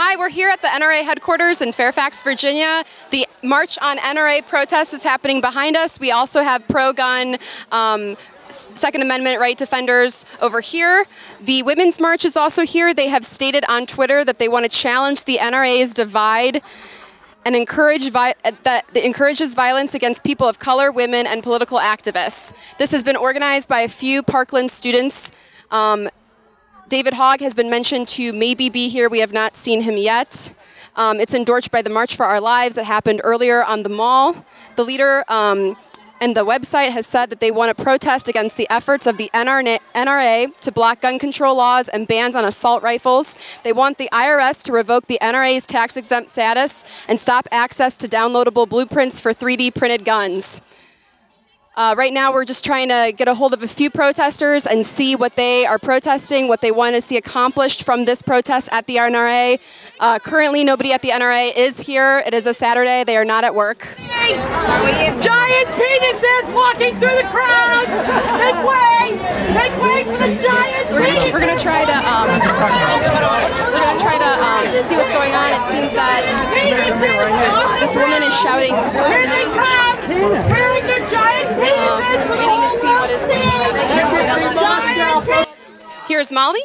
Hi, we're here at the NRA headquarters in Fairfax, Virginia. The March on NRA protest is happening behind us. We also have pro-gun Second Amendment right defenders over here. The Women's March is also here. They have stated on Twitter that they want to challenge the NRA's divide and encourages violence against people of color, women, and political activists. This has been organized by a few Parkland students. David Hogg has been mentioned to maybe be here. We have not seen him yet. It's endorsed by the March for Our Lives that happened earlier on the Mall. The leader and the website has said that they want to protest against the efforts of the NRA to block gun control laws and bans on assault rifles. They want the IRS to revoke the NRA's tax-exempt status and stop access to downloadable blueprints for 3D printed guns. Right now, we're just trying to get a hold of a few protesters and see what they are protesting, what they want to see accomplished from this protest at the NRA. Currently, nobody at the NRA is here. It is a Saturday. They are not at work. Giant penises walking through the crowd! Make way! Make way for the giant penises! We're gonna try to see what's going on. It seems that this woman is shouting. Here they come! Carrying their giant penises! Waiting to see what is going on. Here's Molly.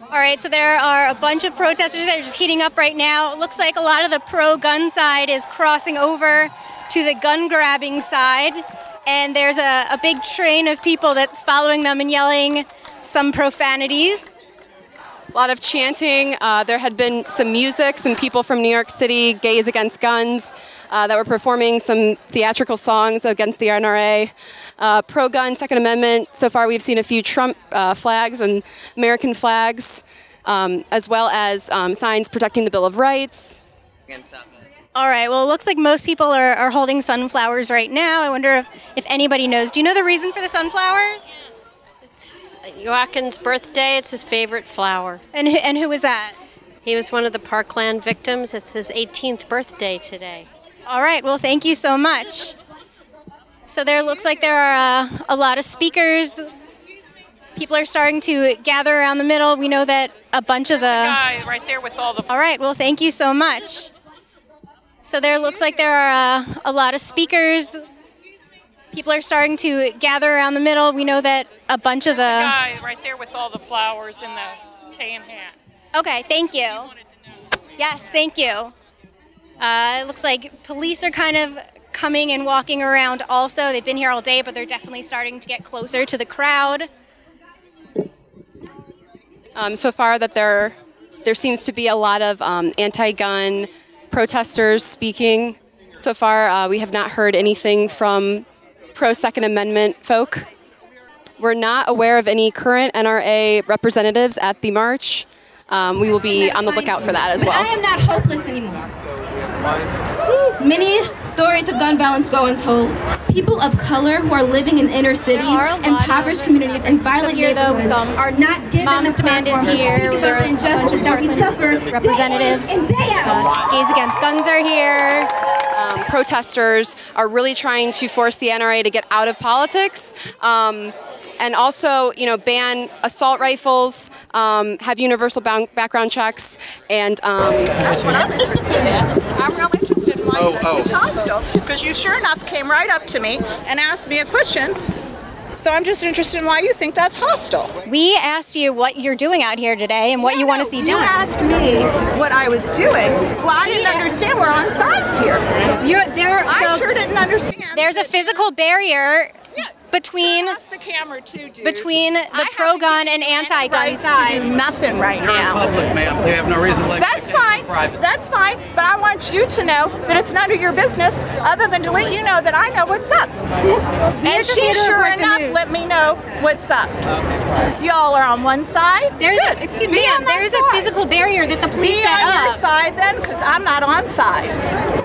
All right, so there are a bunch of protesters that are just heating up right now. It looks like a lot of the pro-gun side is crossing over to the gun-grabbing side, and there's a big train of people that's following them and yelling some profanities. A lot of chanting. There had been some music, some people from New York City, Gays Against Guns, that were performing some theatrical songs against the NRA. Pro-gun, Second Amendment. So far we've seen a few Trump flags and American flags, as well as signs protecting the Bill of Rights. All right, well, it looks like most people are holding sunflowers right now. I wonder if anybody knows. Do you know the reason for the sunflowers? It's Joaquin's birthday. It's his favorite flower. And who was that? He was one of the Parkland victims. It's his 18th birthday today. All right, well, thank you so much. So there looks like there are a lot of speakers. People are starting to gather around the middle. We know that a bunch of the guy right there with all the. All right, well, thank you so much. So there looks like there are a lot of speakers. People are starting to gather around the middle. We know that a bunch of the guy right there with all the flowers and the tan hat. Okay, thank you. Yes, thank you. It looks like police are kind of coming and walking around also. They've been here all day, but they're definitely starting to get closer to the crowd. So far that there seems to be a lot of anti-gun protesters speaking. So far we have not heard anything from pro-Second Amendment folk. We're not aware of any current NRA representatives at the march. We will be on the lookout for that as well. I am not hopeless anymore. Many stories of gun violence go untold. People of color who are living in inner cities, impoverished communities, and violent neighborhoods are not given the platform to speak about the injustice that we suffer. Representatives, Gays Against Guns are here. Protesters are really trying to force the NRA to get out of politics. And also, you know, ban assault rifles, have universal background checks, and that's what I'm interested in. I'm real interested in why it's hostile, because you sure enough came right up to me and asked me a question. So I'm just interested in why you think that's hostile. We asked you what you're doing out here today and what you want to see done. You asked me what I was doing. Well, I didn't understand we're on sides here. I sure didn't understand. There's a physical barrier between the camera too, dude. Between the pro-gun and anti-gun side. Do nothing right now. You're in public, ma'am. You have no reason to let That's fine. That's fine. But I want you to know that it's none of your business, other than to let you know that I know what's up. And she sure enough let me know what's up. Y'all are on one side. Excuse me, there is a physical barrier that the police set up. Be on your side then, because I'm not on sides.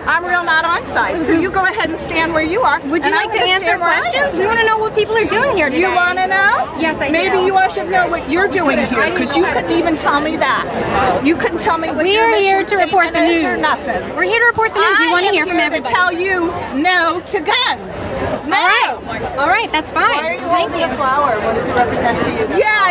I'm real not on sides. So you go ahead and stand where you are. Would you like to answer questions? We want to know what people are doing here today. You want to know? Yes, I do. Maybe you all should know what you're doing here, because you couldn't even tell me that. You couldn't tell me what we are here to report the news. Nothing. We're here to report the news. We want to hear from everybody. To tell you no to guns. All right, that's fine. Why are you holding a flower? What does it represent to you? Yeah.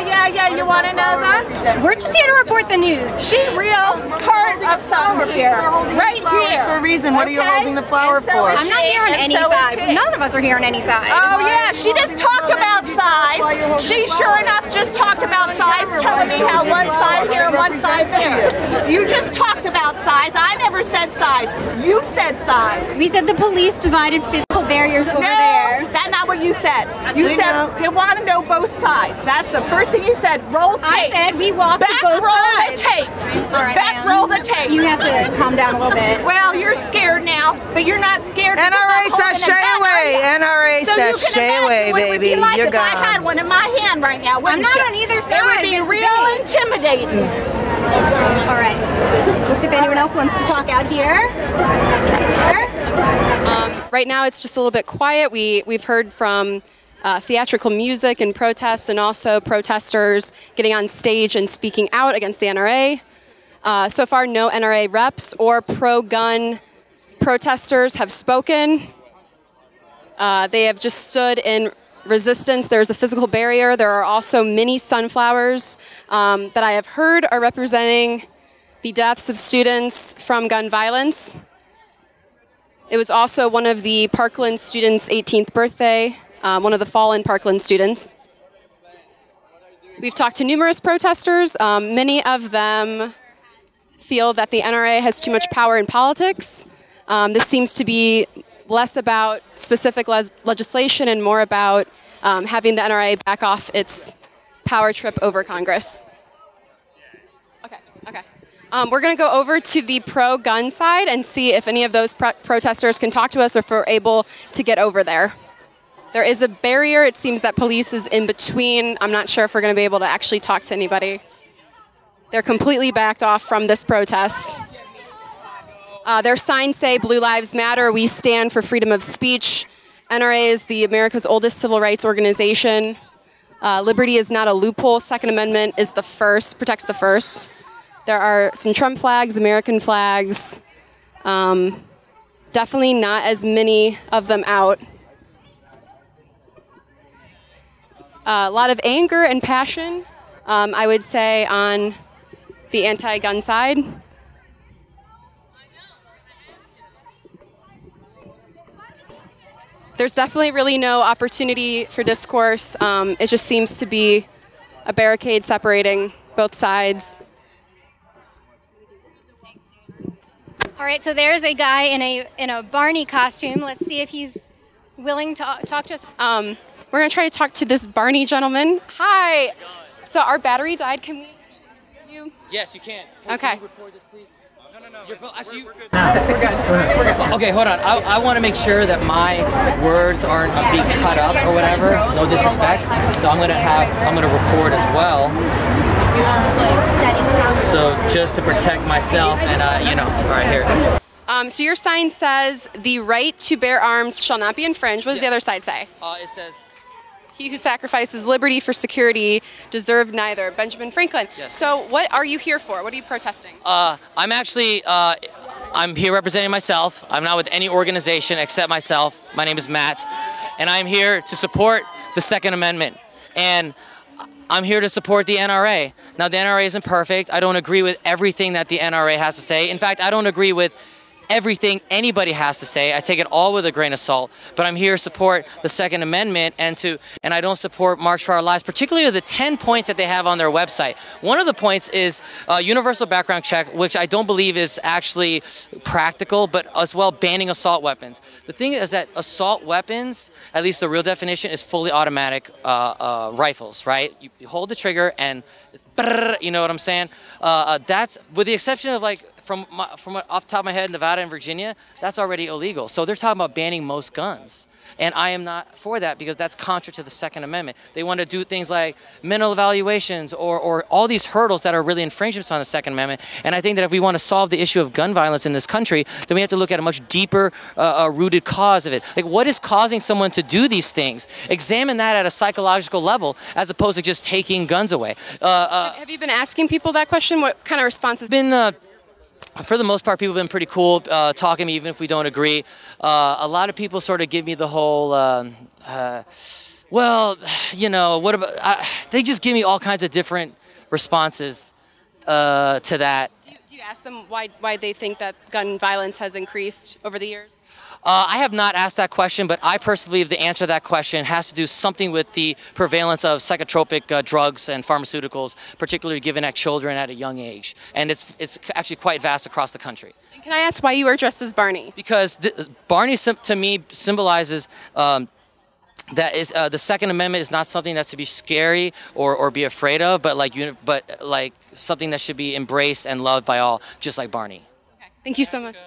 You want to know that? We're just here to report the news. She real part of something here. Right here. For a reason. What are you holding the flower for? I'm not here on any side. None of us are here on any side. Oh yeah, she just talked about size. She sure enough just talked about size, telling me how one side here and one side there. You just talked about size. I never said size. You said size. We said the police divided physical barriers over there. No, that's not what you said. You said they want to know both sides. That's the first thing you said. Roll tape. I said we walked to both sides. Roll the tape. Back roll the tape. You have to calm down a little bit. Well, you're scared now, but you're not scared. NRA says stay away. NRA says stay away, baby. You're gone. If I had one in my hand right now, I'm not on either side. It would be real intimidating. All right. So let's see if anyone else wants to talk out here. Right now it's just a little bit quiet. We've heard from theatrical music and protests, and also protesters getting on stage and speaking out against the NRA. So far, no NRA reps or pro-gun protesters have spoken. They have just stood in resistance. There's a physical barrier. There are also mini sunflowers that I have heard are representing the deaths of students from gun violence. It was also one of the Parkland students' 18th birthday, one of the fallen Parkland students. We've talked to numerous protesters. Many of them feel that the NRA has too much power in politics. This seems to be less about specific legislation and more about having the NRA back off its power trip over Congress. Okay. We're going to go over to the pro-gun side and see if any of those protesters can talk to us or if we're able to get over there. There is a barrier. It seems that police is in between. I'm not sure if we're going to be able to actually talk to anybody. They're completely backed off from this protest. Their signs say Blue Lives Matter. We stand for freedom of speech. NRA is the America's oldest civil rights organization. Liberty is not a loophole. Second Amendment is the first, protects the first. There are some Trump flags, American flags. Definitely not as many of them out. A lot of anger and passion, I would say, on the anti-gun side. There's definitely really no opportunity for discourse. It just seems to be a barricade separating both sides. All right, so there's a guy in a Barney costume. Let's see if he's willing to talk to us. We're going to try to talk to this Barney gentleman. Hi. So our battery died. Can we hear you? Yes, you can. Okay. Can you record this, please? Actually, we're good. We're good. Okay, hold on. I want to make sure that my words aren't being cut up or whatever. No disrespect. So I'm gonna record as well. So just to protect myself and all right here. So your sign says the right to bear arms shall not be infringed. What does the other side say? It says, he who sacrifices liberty for security deserved neither. Benjamin Franklin. Yes. So what are you here for? What are you protesting? I'm actually, I'm here representing myself. I'm not with any organization except myself. My name is Matt, and I'm here to support the Second Amendment. And I'm here to support the NRA. Now, the NRA isn't perfect. I don't agree with everything that the NRA has to say. In fact, I don't agree with everything anybody has to say. I take it all with a grain of salt, but I'm here to support the Second Amendment and I don't support March for Our Lives, particularly the 10 points that they have on their website. One of the points is universal background check, which I don't believe is actually practical, but as well banning assault weapons. The thing is that assault weapons, at least the real definition, is fully automatic rifles, right? You hold the trigger and you know what I'm saying? That's, with the exception of like, from off the top of my head, Nevada and Virginia, that's already illegal. So they're talking about banning most guns. And I am not for that because that's contrary to the Second Amendment. They want to do things like mental evaluations or all these hurdles that are really infringements on the Second Amendment. And I think that if we want to solve the issue of gun violence in this country, then we have to look at a much deeper rooted cause of it. Like, what is causing someone to do these things? Examine that at a psychological level as opposed to just taking guns away. Have you been asking people that question? What kind of responses? Been for the most part, people have been pretty cool talking to me, even if we don't agree. A lot of people sort of give me the whole, well, you know, what about, they just give me all kinds of different responses to that. Do you ask them why they think that gun violence has increased over the years? I have not asked that question, but I personally believe the answer to that question has to do something with the prevalence of psychotropic drugs and pharmaceuticals, particularly given at children at a young age. And it's actually quite vast across the country. And can I ask why you are dressed as Barney? Because Barney, to me, symbolizes that is the Second Amendment is not something that's to be scary or be afraid of, but like something that should be embraced and loved by all, just like Barney. Okay. Thank you so much.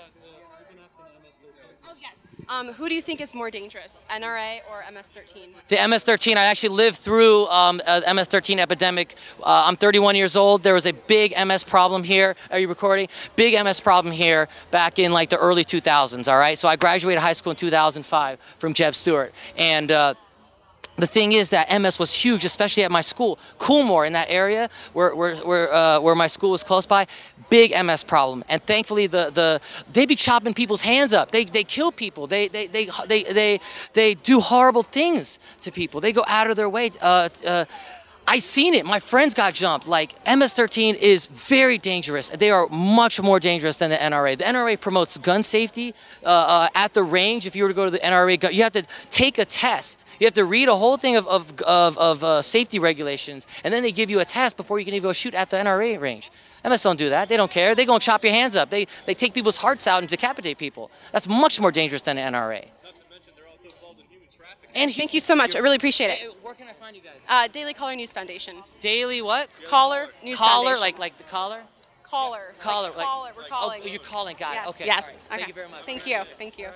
Who do you think is more dangerous, NRA or MS-13? The MS-13, I actually lived through the MS-13 epidemic. I'm 31 years old. There was a big MS problem here. Are you recording? Big MS problem here back in like the early 2000s, all right? So I graduated high school in 2005 from Jeb Stuart. And the thing is that MS was huge, especially at my school. Coolmore in that area where my school was close by, big MS problem. And thankfully they be chopping people's hands up. They kill people. They do horrible things to people. They go out of their way. I seen it. My friends got jumped. Like, MS-13 is very dangerous. They are much more dangerous than the NRA. The NRA promotes gun safety at the range. If you were to go to the NRA, you have to take a test. You have to read a whole thing of safety regulations, and then they give you a test before you can even go shoot at the NRA range. MS don't do that. They don't care. They're going to chop your hands up. They take people's hearts out and decapitate people. That's much more dangerous than the NRA. And thank you so much. I really appreciate it. Hey, where can I find you guys? Daily Caller News Foundation. Daily what? Caller News Foundation. Like the collar? Caller. Caller. Like caller. We're calling. Oh, you're calling. Got it. Yes, Okay. yes. Right. Okay. Thank you very much. Thank you. Thank you.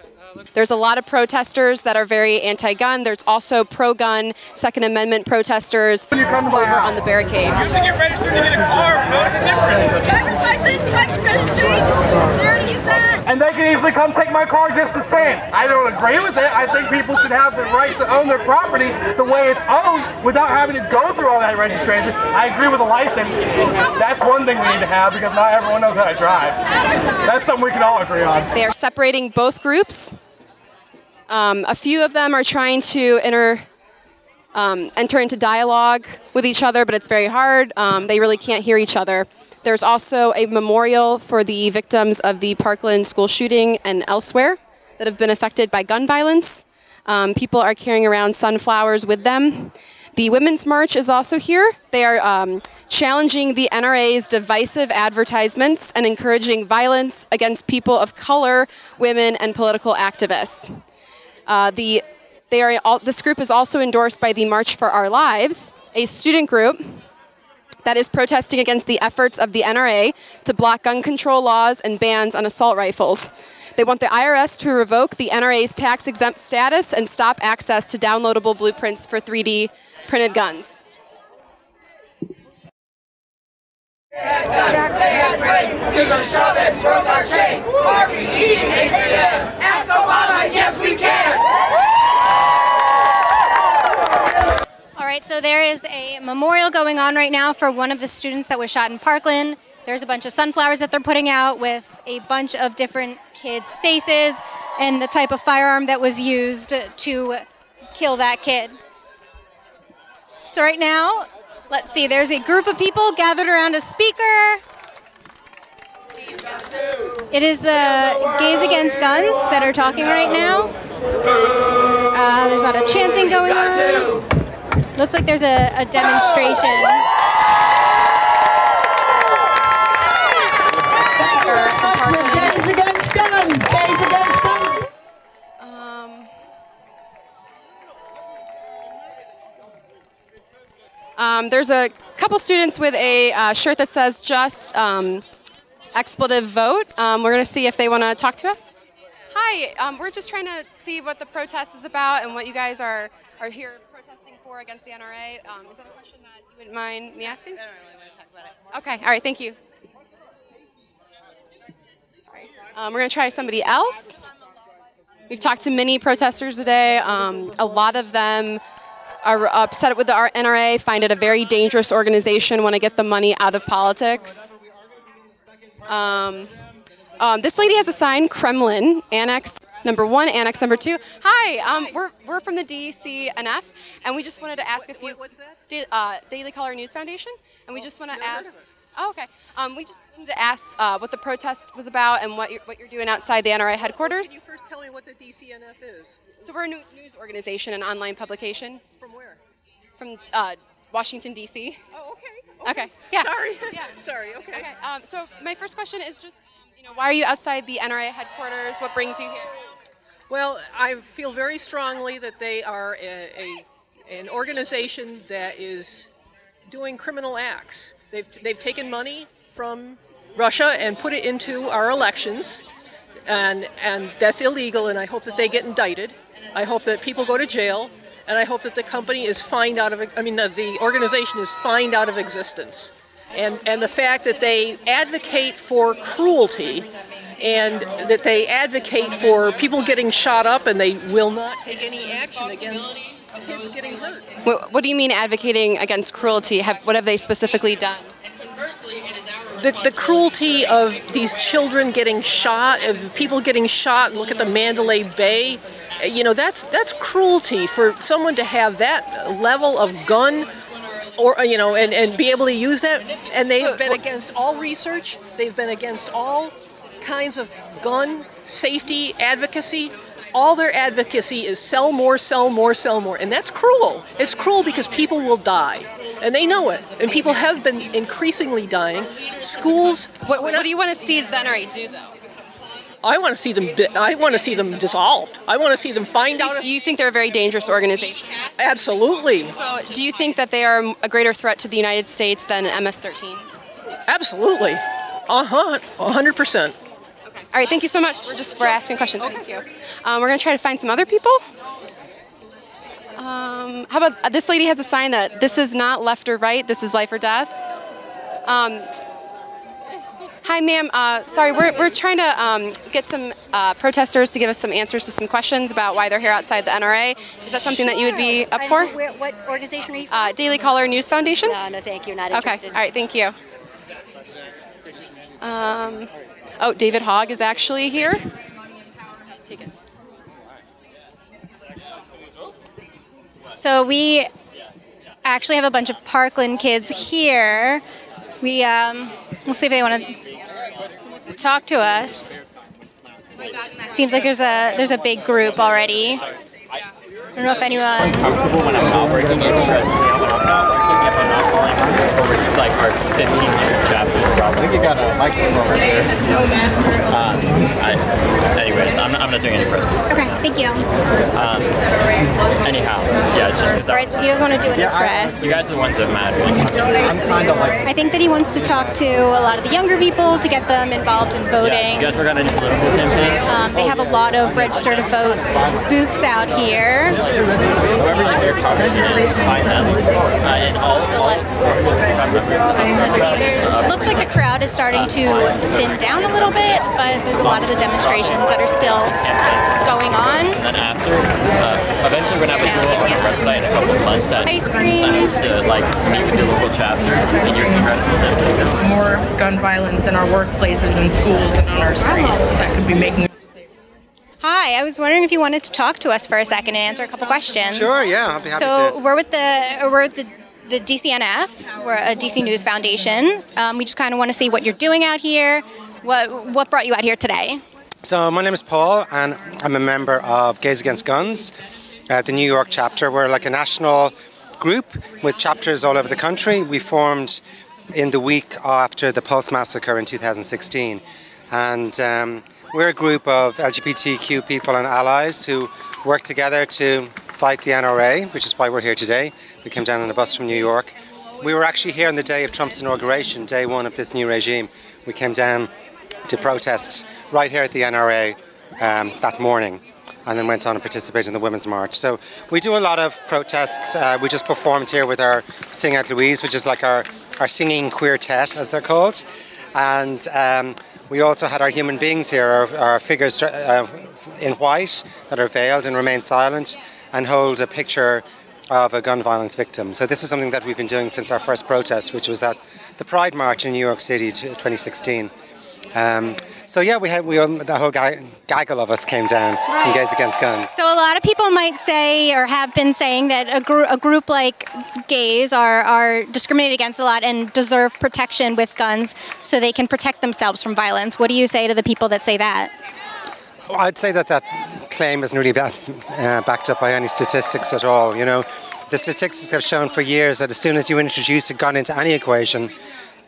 There's a lot of protesters that are very anti-gun. There's also pro-gun, Second Amendment protesters over on the barricade. You have to get registered to get a car. How is it different? Driver's license, driver's registration. There he is that. And they can easily come take my car just the same. I don't agree with it. I think people should have the right to own their property the way it's owned without having to go through all that registration. I agree with a license. That's one thing we need to have because not everyone knows how to drive. That's something we can all agree on. They are separating both groups. A few of them are trying to enter into dialogue with each other, but it's very hard. They really can't hear each other. There's also a memorial for the victims of the Parkland school shooting and elsewhere that have been affected by gun violence. People are carrying around sunflowers with them. The Women's March is also here. They are challenging the NRA's divisive advertisements and encouraging violence against people of color, women, and political activists. This group is also endorsed by the March for Our Lives, a student group that is protesting against the efforts of the NRA to block gun control laws and bans on assault rifles. They want the IRS to revoke the NRA's tax-exempt status and stop access to downloadable blueprints for 3D printed guns. All right, so there is a memorial going on right now for one of the students that was shot in Parkland. There's a bunch of sunflowers that they're putting out with a bunch of different kids' faces and the type of firearm that was used to kill that kid. So right now, let's see, there's a group of people gathered around a speaker. It is the Gays Against Guns that are talking right now. There's a lot of chanting going on. Looks like there's a demonstration. Gays Against Guns! Gays Against Guns! There's a couple students with a shirt that says just expletive vote. We're going to see if they want to talk to us. Hi, we're just trying to see what the protest is about and what you guys are here protesting for against the NRA. Is that a question that you wouldn't mind me asking? I don't really want to talk about it. Okay, all right, thank you. Sorry. We're going to try somebody else. We've talked to many protesters today. A lot of them are upset with the NRA, find it a very dangerous organization, want to get the money out of politics. This lady has a sign, Kremlin, Annex number 1, Annex number 2. Hi, we're from the DCNF, and we just wanted to ask a few. What's that? Daily Caller News Foundation, and we just want to ask. Oh, okay. We just wanted to ask what the protest was about and what you're doing outside the NRA headquarters. Can you first tell me what the DCNF is? So we're a news organization, an online publication. From where? From Washington, D.C. Oh, okay. Okay. Yeah. Sorry. Yeah. Sorry. Okay. Okay. So my first question is just, why are you outside the NRA headquarters? What brings you here? Well, I feel very strongly that they are an organization that is doing criminal acts. They've taken money from Russia and put it into our elections, and that's illegal. And I hope that they get indicted. I hope that people go to jail. And I hope that the company is fined out of, the organization is fined out of existence. And the fact that they advocate for cruelty and that they advocate for people getting shot up and they will not take any action against kids getting hurt. What do you mean advocating against cruelty? What have they specifically done? The cruelty of these children getting shot, of people getting shot, look at the Mandalay Bay. That's cruelty for someone to have that level of gun, or and be able to use that. And they've been against all research. They've been against all kinds of gun safety advocacy. All their advocacy is sell more, sell more, sell more, and that's cruel. It's cruel because people will die, and they know it. And people have been increasingly dying. Schools. What do you want to see the NRA do, though? I want to see them. I want to see them dissolved. I want to see them find out. You think they're a very dangerous organization? Absolutely. So, do you think that they are a greater threat to the United States than MS-13? Absolutely. 100%. Okay. All right. Thank you so much for asking questions. Thank you. We're gonna try to find some other people. How about this lady has a sign that this is not left or right. This is life or death. Hi, ma'am. Sorry, we're trying to get some protesters to give us some answers to some questions about why they're here outside the NRA. Is that something that you would be up for? What organization are you from? Daily Caller News Foundation? No, thank you. Not interested. Okay. All right. Thank you. Oh, David Hogg is actually here. Take it. So we actually have a bunch of Parkland kids here. We'll see if they want to talk to us. Seems like there's a big group already. I don't know if anyone. I'm comfortable when I'm not working, interestingly when I'm not working, if I'm not calling over to like our 15-year chapter problem. I think you got a microphone there. Anyways, I'm not doing any press. Okay, thank you. Anyhow, yeah, it's just because. Alright, so he doesn't want to do any press. You guys are the ones that matter. I'm kind of like. I think that he wants to talk to a lot of the younger people to get them involved in voting. Yeah, you guys work on any political campaigns? They have a lot of register to vote booths out here. Whoever your congressman is, find them. And also, let's see. It looks like the crowd is starting to thin down a little bit, but there's a lot of the demonstrations that are still going on. And then after, eventually we're going to have a tool on our website in a couple of months that ice you can sign up to like meet with your local chapter and your congressional district. More gun violence in our workplaces and schools and on our streets that could be making. Hi, I was wondering if you wanted to talk to us for a second and answer a couple questions. Sure, yeah, I'll be happy to. So we're with the DCNF, we're a DC News Foundation. We just kind of want to see what you're doing out here. What brought you out here today? So my name is Paul, and I'm a member of Gays Against Guns, the New York chapter. We're like a national group with chapters all over the country. We formed in the week after the Pulse massacre in 2016, and we're a group of LGBTQ people and allies who work together to fight the NRA, which is why we're here today. We came down on a bus from New York. We were actually here on the day of Trump's inauguration, day one of this new regime. We came down to protest right here at the NRA that morning, and then went on and participated in the Women's March. So we do a lot of protests. We just performed here with our Sing Out Louise, which is like our singing quartet, as they're called. And we also had our human beings here, our figures in white that are veiled and remain silent and hold a picture of a gun violence victim. So this is something that we've been doing since our first protest, which was that the Pride March in New York City 2016. So yeah, the whole gaggle of us came down from Gays Against Guns. So a lot of people might say, or have been saying, that a group like gays are discriminated against a lot and deserve protection with guns so they can protect themselves from violence. What do you say to the people that say that? Well, I'd say that claim isn't really backed up by any statistics at all. You know, the statistics have shown for years that as soon as you introduce a gun into any equation,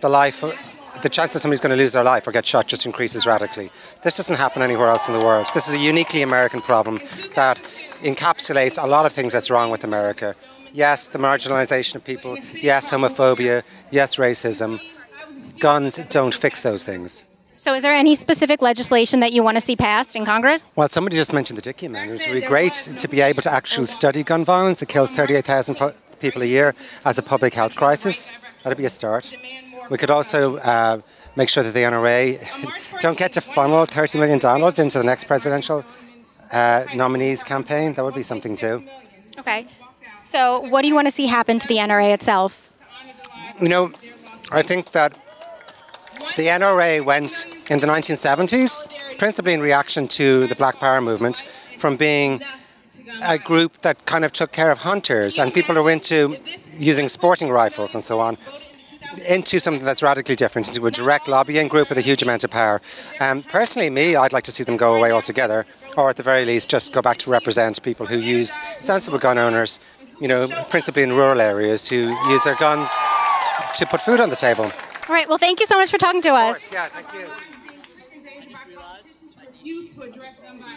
the chance that somebody's going to lose their life or get shot just increases radically. This doesn't happen anywhere else in the world. This is a uniquely American problem that encapsulates a lot of things that's wrong with America. Yes, the marginalization of people. Yes, homophobia. Yes, racism. Guns don't fix those things. So is there any specific legislation that you want to see passed in Congress? Well, somebody just mentioned the Dickey Amendment. It would be great to be able to actually study gun violence. It kills 38,000 people a year as a public health crisis. That'd be a start. We could also make sure that the NRA don't get to funnel $30 million into the next presidential nominees campaign. That would be something too. Okay. So what do you want to see happen to the NRA itself? You know, I think that the NRA went in the 1970s, principally in reaction to the Black Power movement, from being a group that kind of took care of hunters and people who were into using sporting rifles and so on, into something that's radically different, into a direct lobbying group with a huge amount of power. Personally, I'd like to see them go away altogether, or at the very least just go back to represent people who use sensible gun owners, you know, principally in rural areas, who use their guns to put food on the table. All right, well, thank you so much for talking to us. Yeah, thank you.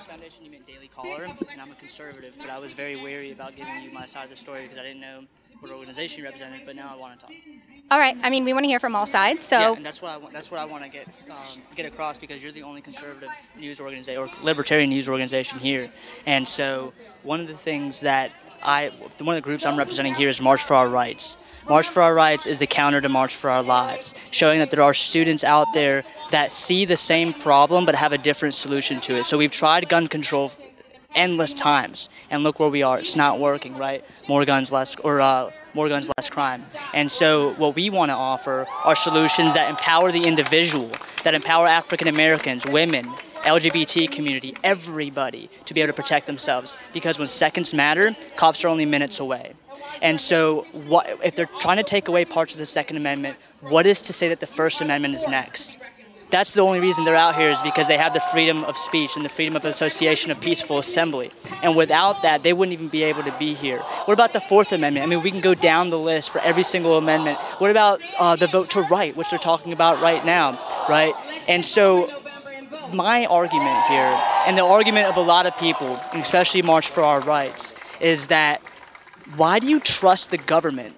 Foundation, you meant Daily Caller, and I'm a conservative, but I was very wary about giving you my side of the story because I didn't know what organization you represented, but now I want to talk. All right, I mean, we want to hear from all sides, so... Yeah, and that's what I want to get across, because you're the only conservative news organization, or libertarian news organization here, and so one of the things that one of the groups I'm representing here is March for Our Rights. March for Our Rights is the counter to March for Our Lives, showing that there are students out there that see the same problem but have a different solution to it. So we've tried gun control endless times, and look where we are. It's not working, right? More guns, less crime. And so what we want to offer are solutions that empower the individual, that empower African Americans, women, LGBT community, everybody to be able to protect themselves. Because when seconds matter, cops are only minutes away. And so if they're trying to take away parts of the Second Amendment, what is to say that the First Amendment is next? That's the only reason they're out here, is because they have the freedom of speech and the freedom of association, of peaceful assembly. And without that, they wouldn't even be able to be here. What about the Fourth Amendment? I mean, we can go down the list for every single amendment. What about the vote to right, which they're talking about right now, right? And so my argument here, and the argument of a lot of people, especially March for Our Rights, is that why do you trust the government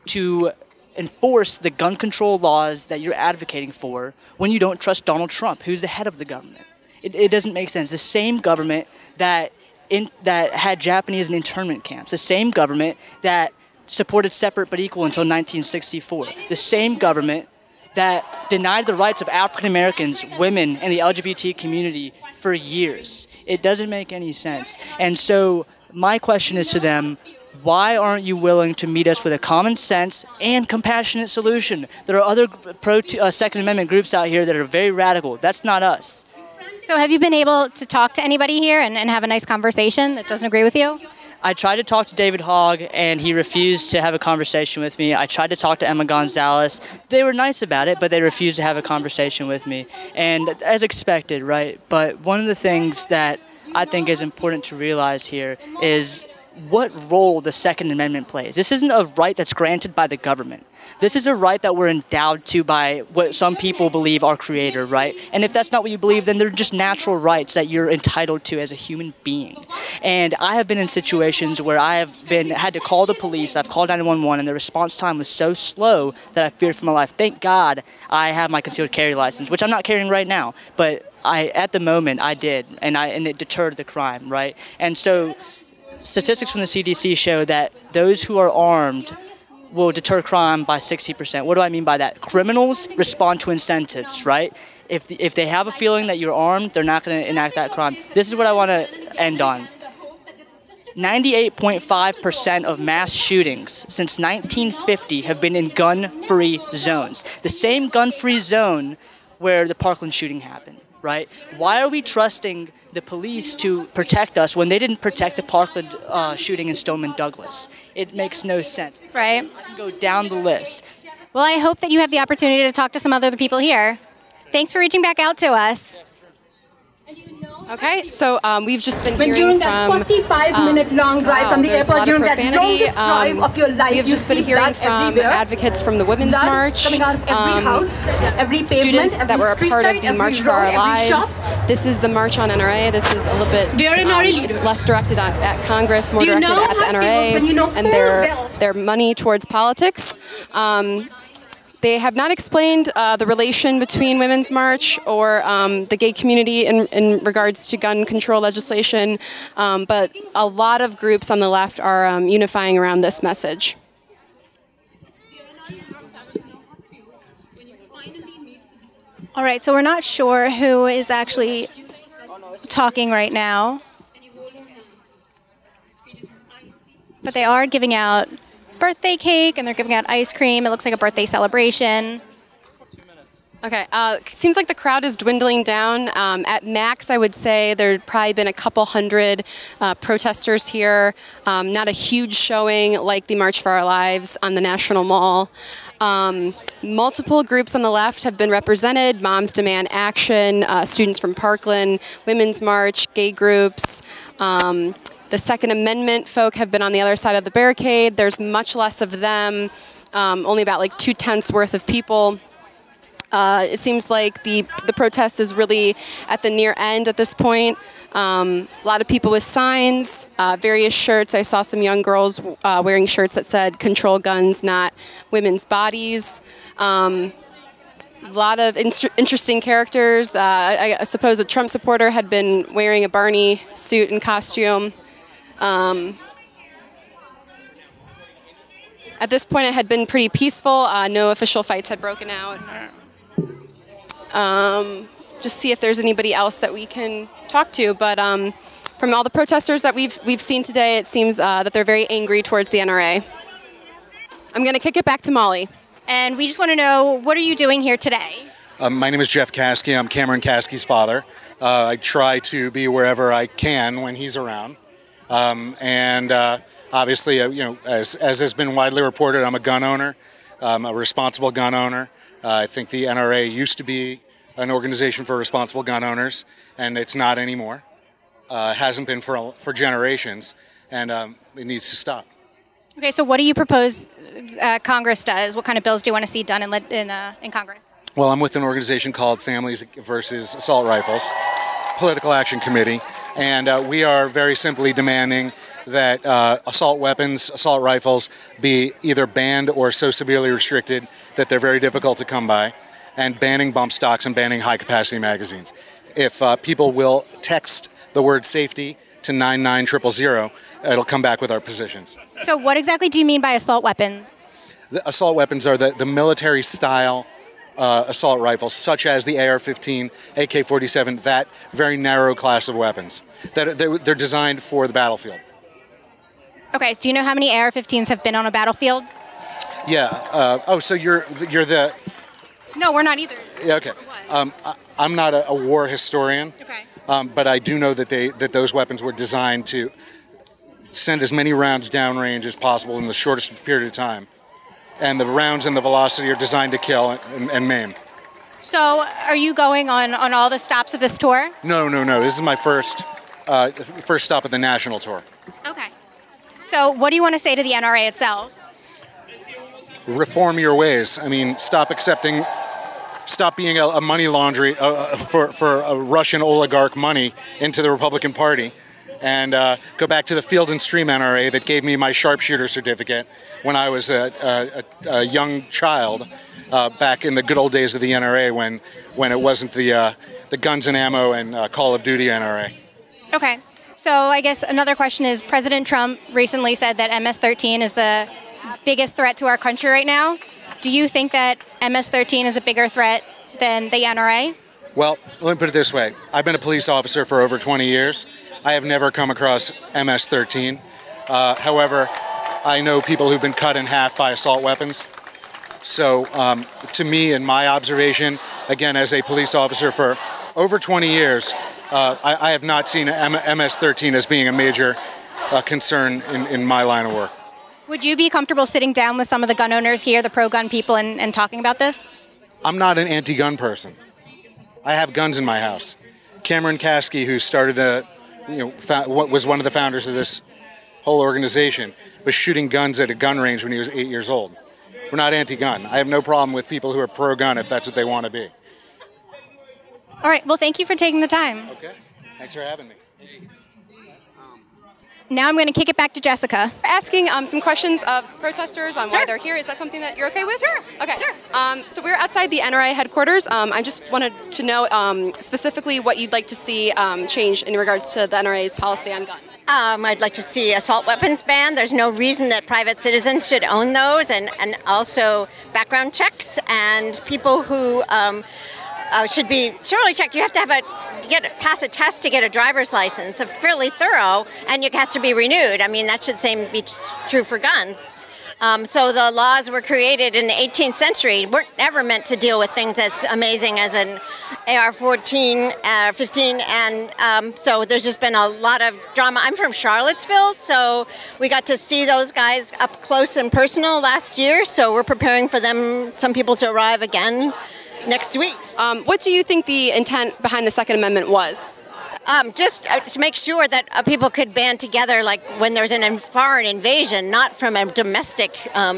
to enforce the gun control laws that you're advocating for when you don't trust Donald Trump, who's the head of the government? It doesn't make sense. The same government that had Japanese in internment camps, the same government that supported separate but equal until 1964, the same government that denied the rights of African Americans, women, and the LGBT community for years. It doesn't make any sense. And so my question is to them, why aren't you willing to meet us with a common sense and compassionate solution? There are other Second Amendment groups out here that are very radical. That's not us. So have you been able to talk to anybody here and have a nice conversation that doesn't agree with you? I tried to talk to David Hogg, and he refused to have a conversation with me. I tried to talk to Emma Gonzalez. They were nice about it, but they refused to have a conversation with me. And as expected, right? But one of the things that I think is important to realize here is what role the Second Amendment plays. This isn't a right that's granted by the government. This is a right that we're endowed to by what some people believe our creator, right? And if that's not what you believe, then they're just natural rights that you're entitled to as a human being. And I have been in situations where I have had to call the police, I've called 911, and the response time was so slow that I feared for my life. Thank God I have my concealed carry license, which I'm not carrying right now, but at the moment I did, and it deterred the crime, right? And so statistics from the CDC show that those who are armed will deter crime by 60%. What do I mean by that? Criminals respond to incentives, right? If they have a feeling that you're armed, they're not going to enact that crime. This is what I want to end on. 98.5% of mass shootings since 1950 have been in gun-free zones. The same gun-free zone where the Parkland shooting happened, right? Why are we trusting the police to protect us when they didn't protect the Parkland shooting in Stoneman Douglas? It makes no sense. Right. I can go down the list. Well, I hope that you have the opportunity to talk to some other people here. Thanks for reaching back out to us. Okay, so we've just been hearing during from that 45-minute-long drive from the there's a airport, lot of during that profanity. longest drive of your life, We've just been hearing from advocates from the Women's March, coming out of every house, every pavement, students every that were a street part light, of the every March for road, Our every Lives. shop. This is the March on NRA. This is a little bit, it's less directed at Congress, more directed at the NRA and their money towards politics. They have not explained the relation between Women's March or the gay community in regards to gun control legislation, but a lot of groups on the left are unifying around this message. All right, so we're not sure who is actually talking right now, but they are giving out birthday cake and they're giving out ice cream. It looks like a birthday celebration. Okay, it seems like the crowd is dwindling down. At max, I would say there'd probably been a couple hundred protesters here. Not a huge showing like the March for Our Lives on the National Mall. Multiple groups on the left have been represented. Moms Demand Action, students from Parkland, Women's March, gay groups. The Second Amendment folk have been on the other side of the barricade. There's much less of them, only about like 2/10 worth of people. It seems like the protest is really at the near end at this point. A lot of people with signs, various shirts. I saw some young girls wearing shirts that said "Control Guns, Not Women's Bodies." A lot of interesting characters. I suppose a Trump supporter had been wearing a Barney suit and costume. At this point, it had been pretty peaceful. No official fights had broken out. Just see if there's anybody else that we can talk to. But from all the protesters that we've seen today, it seems that they're very angry towards the NRA. I'm going to kick it back to Molly. And we just want to know, what are you doing here today? My name is Jeff Caskey. I'm Cameron Caskey's father. I try to be wherever I can when he's around. Obviously, as has been widely reported, I'm a gun owner, a responsible gun owner. I think the NRA used to be an organization for responsible gun owners, and it's not anymore. It hasn't been for generations, and it needs to stop. Okay, so what do you propose Congress does? What kind of bills do you want to see done in Congress? Well, I'm with an organization called Families versus Assault Rifles, Political Action Committee, and we are very simply demanding that assault weapons, assault rifles, be either banned or so severely restricted that they're very difficult to come by, and banning bump stocks and banning high-capacity magazines. If people will text the word safety to 99000, it'll come back with our positions. So what exactly do you mean by assault weapons? The assault weapons are the military-style assault rifles, such as the AR-15, AK-47, that very narrow class of weapons. They're designed for the battlefield. Okay, so do you know how many AR-15s have been on a battlefield? Yeah. So you're the... No, we're not either. Yeah, okay. I'm not a war historian. Okay. But I do know that those weapons were designed to send as many rounds downrange as possible in the shortest period of time. And the rounds and the velocity are designed to kill and maim. So are you going on all the stops of this tour? No. This is my first stop at the national tour. Okay. So what do you want to say to the NRA itself? Reform your ways. I mean, stop being a money laundry for a Russian oligarch money into the Republican Party, and go back to the Field and Stream NRA that gave me my sharpshooter certificate when I was a young child back in the good old days of the NRA when it wasn't the guns and ammo and Call of Duty NRA. Okay. So I guess another question is, President Trump recently said that MS-13 is the biggest threat to our country right now. Do you think that MS-13 is a bigger threat than the NRA? Well, let me put it this way. I've been a police officer for over 20 years. I have never come across MS-13. However, I know people who've been cut in half by assault weapons. So to me, in my observation, again, as a police officer for over 20 years, I have not seen MS-13 as being a major concern in my line of work. Would you be comfortable sitting down with some of the gun owners here, the pro-gun people, and talking about this? I'm not an anti-gun person. I have guns in my house. Cameron Kasky, who started was one of the founders of this whole organization, was shooting guns at a gun range when he was 8 years old. We're not anti-gun. I have no problem with people who are pro-gun if that's what they want to be. All right, well, thank you for taking the time. Okay, thanks for having me. Now I'm going to kick it back to Jessica. Asking some questions of protesters on why they're here. Is that something that you're okay with? Sure. Okay. Sure. So we're outside the NRA headquarters. I just wanted to know specifically what you'd like to see change in regards to the NRA's policy on guns. I'd like to see assault weapons banned. There's no reason that private citizens should own those, and also background checks, and people who should be surely checked. You have to pass a test to get a driver's license, fairly thorough, and it has to be renewed. I mean, that should be true for guns. So the laws were created in the 18th century, weren't ever meant to deal with things as amazing as an AR-15, 15, and so there's just been a lot of drama. I'm from Charlottesville, so we got to see those guys up close and personal last year, so we're preparing for some people to arrive again next week. What do you think the intent behind the Second Amendment was? Just to make sure that people could band together, like when there's a foreign invasion, not from a domestic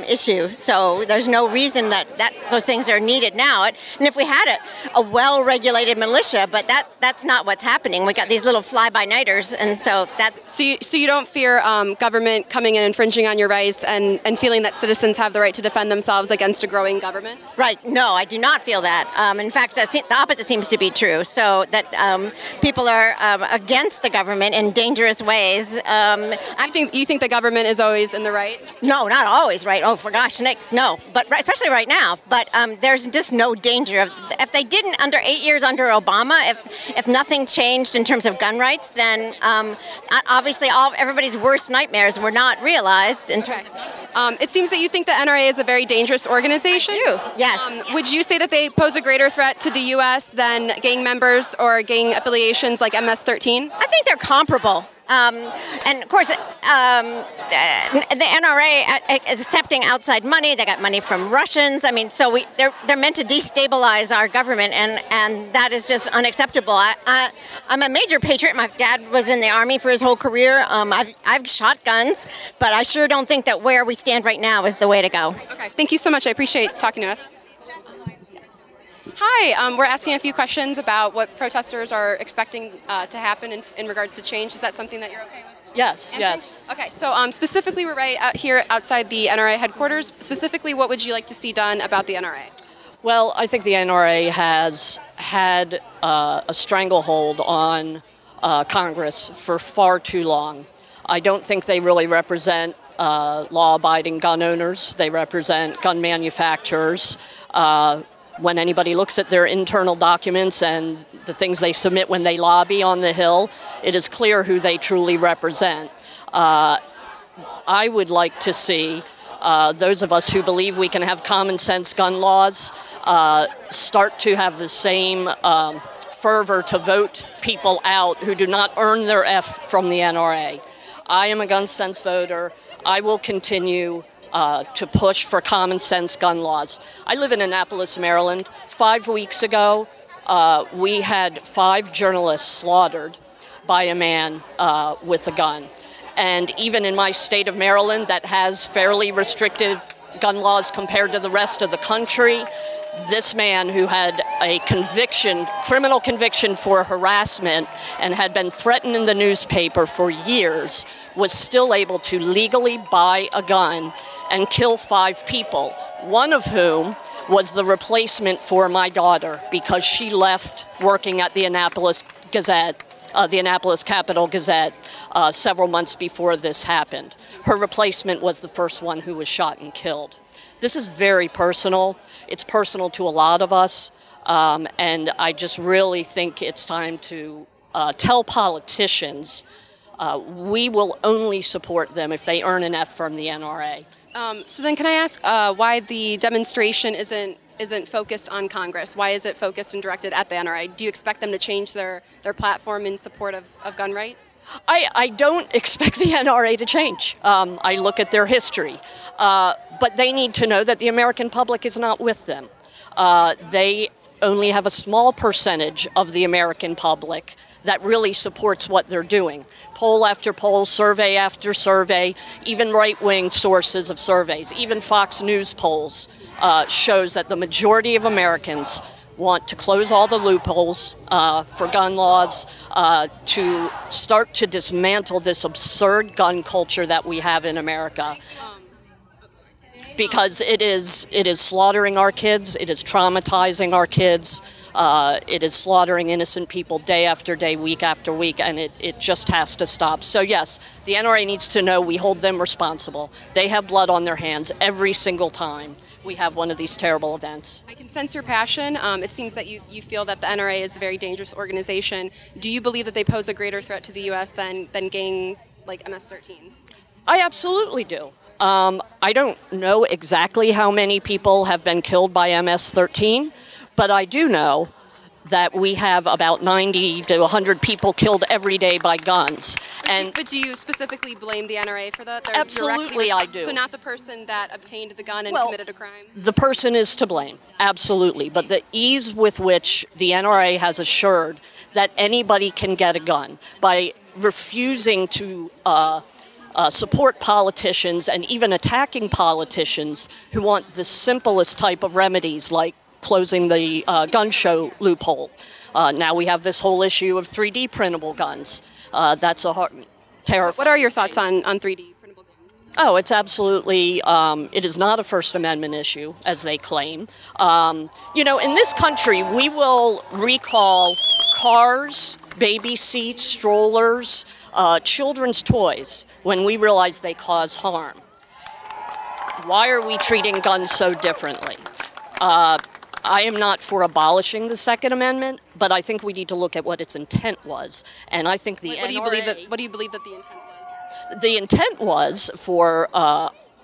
issue. So there's no reason that those things are needed now. And if we had a well-regulated militia, but that's not what's happening. We got these little fly-by-nighters, and so that's... So you don't fear government coming in and infringing on your rights and feeling that citizens have the right to defend themselves against a growing government? Right. No, I do not feel that. In fact, the opposite seems to be true. So that people are against the government in dangerous ways. You think the government is always in the right? No, not always right. Oh, for gosh sakes, no. But especially right now. But there's just no danger. If they didn't, 8 years under Obama, if nothing changed in terms of gun rights, then obviously everybody's worst nightmares were not realized in terms of... It seems that you think the NRA is a very dangerous organization. I do, yes. Would you say that they pose a greater threat to the U.S. than gang members or gang affiliations like MS-13? I think they're comparable. And of course, the NRA is accepting outside money. They got money from Russians. I mean, so they're meant to destabilize our government, and that is just unacceptable. I'm a major patriot. My dad was in the Army for his whole career. I've shot guns, but I sure don't think that where we stand right now is the way to go. Okay, thank you so much. I appreciate talking to us. Hi, we're asking a few questions about what protesters are expecting to happen in regards to change. Is that something that you're okay with? Yes, yes. Okay, so specifically we're right out here outside the NRA headquarters. Specifically, what would you like to see done about the NRA? Well, I think the NRA has had a stranglehold on Congress for far too long. I don't think they really represent law-abiding gun owners. They represent gun manufacturers. When anybody looks at their internal documents and the things they submit when they lobby on the Hill, it is clear who they truly represent. I would like to see those of us who believe we can have common sense gun laws start to have the same fervor to vote people out who do not earn their F from the NRA. I am a gun sense voter. I will continue to push for common sense gun laws. I live in Annapolis, Maryland. 5 weeks ago, we had 5 journalists slaughtered by a man with a gun. And even in my state of Maryland that has fairly restrictive gun laws compared to the rest of the country, this man who had a criminal conviction for harassment and had been threatened in the newspaper for years was still able to legally buy a gun and kill 5 people, one of whom was the replacement for my daughter because she left working at the Annapolis Gazette, the Annapolis Capital Gazette, several months before this happened. Her replacement was the first one who was shot and killed. This is very personal. It's personal to a lot of us, and I just really think it's time to tell politicians, we will only support them if they earn an F from the NRA. So then can I ask why the demonstration isn't focused on Congress? Why is it focused and directed at the NRA? Do you expect them to change their platform in support of gun right? I don't expect the NRA to change. I look at their history. But they need to know that the American public is not with them. They only have a small percentage of the American public that really supports what they're doing. Poll after poll, survey after survey, even right-wing sources of surveys, even Fox News polls shows that the majority of Americans want to close all the loopholes for gun laws, to start to dismantle this absurd gun culture that we have in America. Because it is slaughtering our kids, it is traumatizing our kids, it is slaughtering innocent people day after day, week after week, and it just has to stop. So yes, the NRA needs to know we hold them responsible. They have blood on their hands every single time we have one of these terrible events. I can sense your passion. It seems that you feel that the NRA is a very dangerous organization. Do you believe that they pose a greater threat to the U.S. than gangs like MS-13? I absolutely do. I don't know exactly how many people have been killed by MS-13, but I do know that we have about 90 to 100 people killed every day by guns. But do you specifically blame the NRA for that? They're absolutely, I do. So not the person that obtained the gun and committed a crime? The person is to blame, absolutely. But the ease with which the NRA has assured that anybody can get a gun by refusing to support politicians and even attacking politicians who want the simplest type of remedies like closing the gun show loophole. Now we have this whole issue of 3D printable guns. That's a terrifying. What are your thoughts on 3D printable guns? Oh, it's absolutely, it is not a First Amendment issue, as they claim. You know, in this country, we will recall cars, baby seats, strollers, children's toys when we realize they cause harm. Why are we treating guns so differently? I am not for abolishing the Second Amendment, but I think we need to look at what its intent was. And I think the NRA... What do you believe that the intent was? The intent was for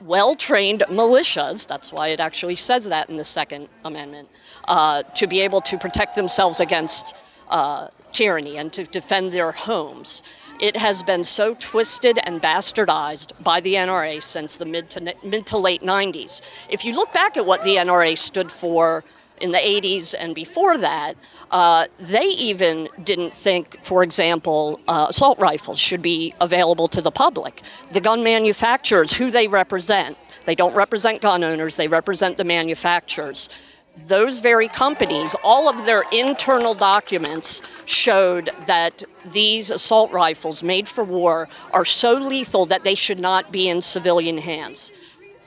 well-trained militias, that's why it actually says that in the Second Amendment, to be able to protect themselves against tyranny and to defend their homes. It has been so twisted and bastardized by the NRA since the mid to late 90s. If you look back at what the NRA stood for in the 80s and before that, they even didn't think, for example, assault rifles should be available to the public. The gun manufacturers, who they represent, they don't represent gun owners, they represent the manufacturers. Those very companies, all of their internal documents showed that these assault rifles made for war are so lethal that they should not be in civilian hands.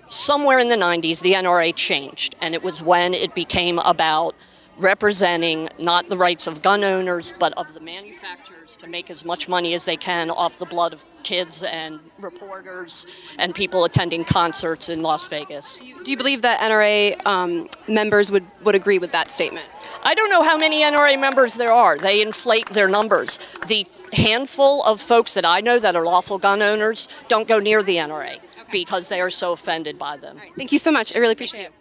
Somewhere in the 90s, the NRA changed, and it was when it became about representing not the rights of gun owners, but of the manufacturers to make as much money as they can off the blood of kids and reporters and people attending concerts in Las Vegas. Do you believe that NRA members would agree with that statement? I don't know how many NRA members there are. They inflate their numbers. The handful of folks that I know that are lawful gun owners don't go near the NRA because they are so offended by them. All right, thank you so much. I really appreciate it.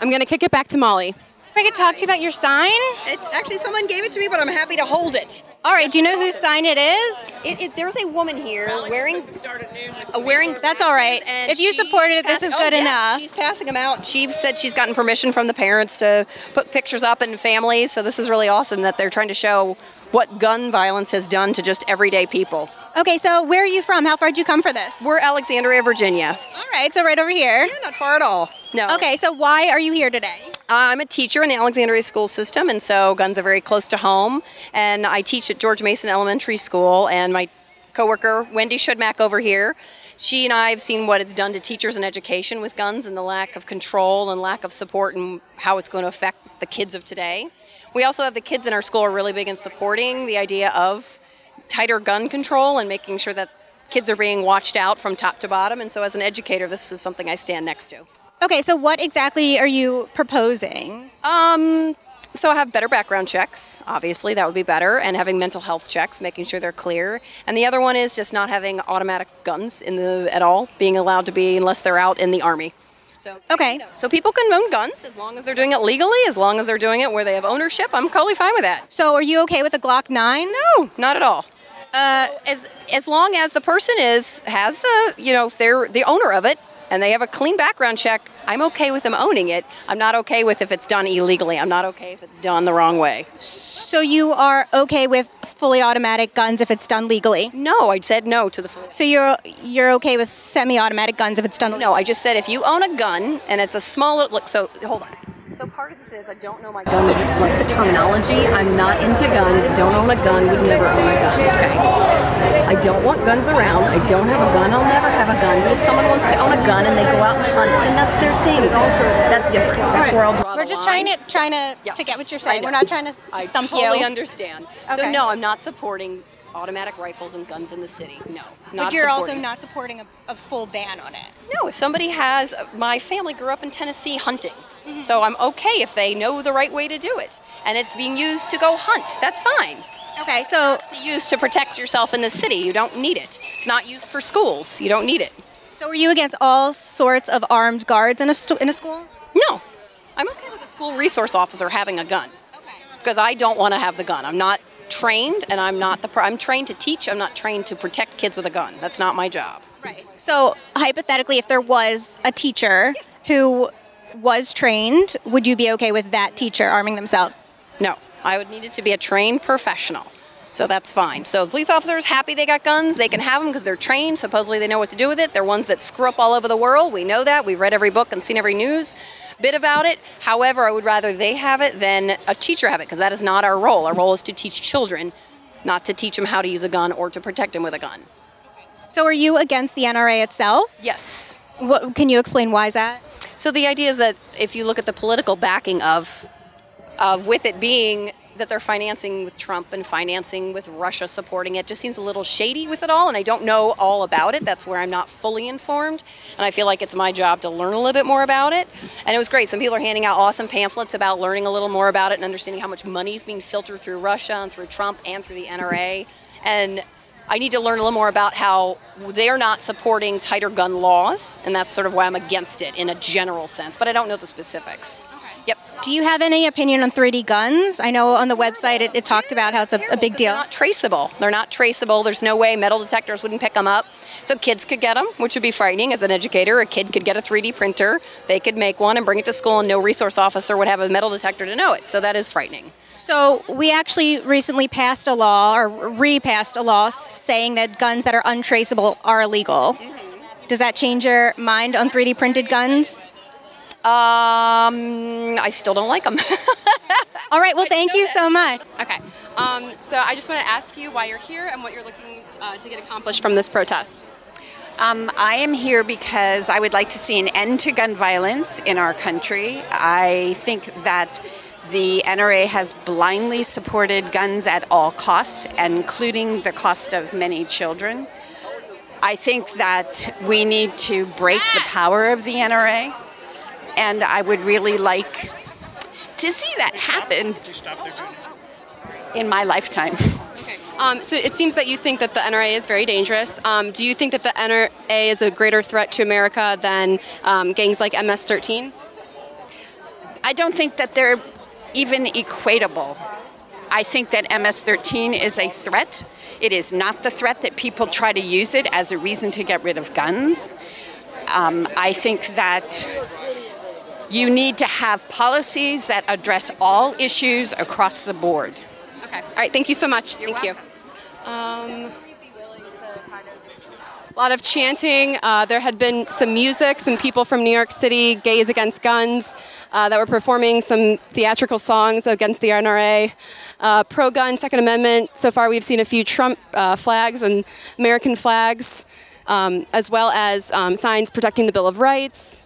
I'm going to kick it back to Molly. I could talk to you about your sign? It's actually, someone gave it to me, but I'm happy to hold it. All right, do you know whose sign it is? There's a woman here wearing... That's all right. If you supported it, this is good enough. She's passing them out. She said she's gotten permission from the parents to put pictures up in families, so this is really awesome that they're trying to show what gun violence has done to just everyday people. Okay, so where are you from? How far did you come for this? We're Alexandria, Virginia. All right, so right over here. Yeah, not far at all. No. Okay, so why are you here today? I'm a teacher in the Alexandria school system, and so guns are very close to home. And I teach at George Mason Elementary School, and my coworker, Wendy Shudmack over here, she and I have seen what it's done to teachers and education with guns and the lack of control and lack of support and how it's going to affect the kids of today. We also have the kids in our school are really big in supporting the idea of tighter gun control and making sure that kids are being watched out from top to bottom. And so as an educator, this is something I stand next to. Okay, so what exactly are you proposing? So have better background checks, obviously, that would be better, and having mental health checks, making sure they're clear. And the other one is just not having automatic guns at all, being allowed to be unless they're out in the Army. So, okay. So people can own guns as long as they're doing it legally, as long as they're doing it where they have ownership. I'm totally fine with that. So are you okay with a Glock 9? No, not at all. As long as the person has the, if they're the owner of it, and they have a clean background check, I'm okay with them owning it. I'm not okay with if it's done illegally. I'm not okay if it's done the wrong way. So you are okay with fully automatic guns if it's done legally? No, I said no to the fully. So you're okay with semi-automatic guns if it's done legally? No, I just said if you own a gun and it's a small, look, so hold on. So part of this is I don't know my gun, like the terminology. I'm not into guns, don't own a gun, would never own a gun, okay? I don't want guns around, I don't have a gun, I'll never have a gun. But if someone wants to own a gun and they go out and hunt, then that's their thing. That's different. That's where I'll draw the line. We're just trying to get what you're saying. We're not trying to stump you. I totally understand. Okay. So no, I'm not supporting automatic rifles and guns in the city. No, but you're also not supporting a full ban on it. No, if somebody has, my family grew up in Tennessee hunting. So I'm okay if they know the right way to do it. And it's being used to go hunt. That's fine. Okay, so it's used to protect yourself in the city. You don't need it. It's not used for schools. You don't need it. So are you against all sorts of armed guards in a school? No. I'm okay with a school resource officer having a gun. Okay. Because I don't want to have the gun. I'm not trained, and I'm trained to teach. I'm not trained to protect kids with a gun. That's not my job. Right. So hypothetically, if there was a teacher who was trained, would you be okay with that teacher arming themselves? No, I would need it to be a trained professional. So that's fine. So the police officers happy they got guns, they can have them because they're trained, supposedly they know what to do with it. They're ones that screw up all over the world, we know that, we've read every book and seen every news bit about it. However, I would rather they have it than a teacher have it, because that is not our role. Our role is to teach children, not to teach them how to use a gun or to protect them with a gun. So are you against the NRA itself? Yes. Can you explain why is that? So the idea is that if you look at the political backing of with it being that they're financing with Trump and financing with Russia supporting it, just seems a little shady with it all, and I don't know all about it. That's where I'm not fully informed, and I feel like it's my job to learn a little bit more about it. And it was great. Some people are handing out awesome pamphlets about learning a little more about it and understanding how much money is being filtered through Russia and through Trump and through the NRA. And I need to learn a little more about how they're not supporting tighter gun laws, and that's sort of why I'm against it in a general sense, but I don't know the specifics. Okay. Yep. Do you have any opinion on 3D guns? I know on the website it talked about how it's a big deal. They're not traceable. They're not traceable. There's no way metal detectors wouldn't pick them up. So kids could get them, which would be frightening. As an educator, a kid could get a 3D printer. They could make one and bring it to school, and no resource officer would have a metal detector to know it. So that is frightening. So we actually recently passed a law, or repassed a law, saying that guns that are untraceable are illegal. Mm-hmm. Does that change your mind on 3D printed guns? I still don't like them. All right, well, thank you so much. Okay, so I just want to ask you why you're here and what you're looking to get accomplished from this protest. I am here because I would like to see an end to gun violence in our country. I think that the NRA has blindly supported guns at all costs, including the cost of many children. I think that we need to break the power of the NRA, and I would really like to see that happen in my lifetime. Okay. So it seems that you think that the NRA is very dangerous. Do you think that the NRA is a greater threat to America than gangs like MS-13? I don't think that they're even equatable. I think that MS-13 is a threat. It is not the threat that people try to use it as a reason to get rid of guns. I think that you need to have policies that address all issues across the board. Okay. All right. Thank you so much. Thank you. A lot of chanting. There had been some music, some people from New York City, Gays Against Guns, that were performing some theatrical songs against the NRA. Pro-gun, Second Amendment. So far we've seen a few Trump flags and American flags, as well as signs protecting the Bill of Rights.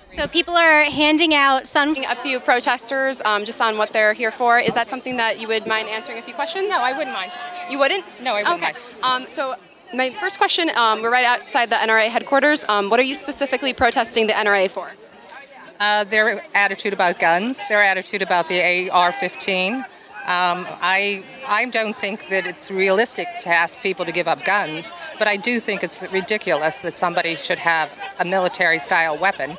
So people are handing out a few protesters just on what they're here for. Is that something that you would mind answering a few questions? No, I wouldn't mind. You wouldn't? No, I wouldn't mind. So my first question, we're right outside the NRA headquarters. What are you specifically protesting the NRA for? Their attitude about guns, their attitude about the AR-15. I don't think that it's realistic to ask people to give up guns, but I do think it's ridiculous that somebody should have a military-style weapon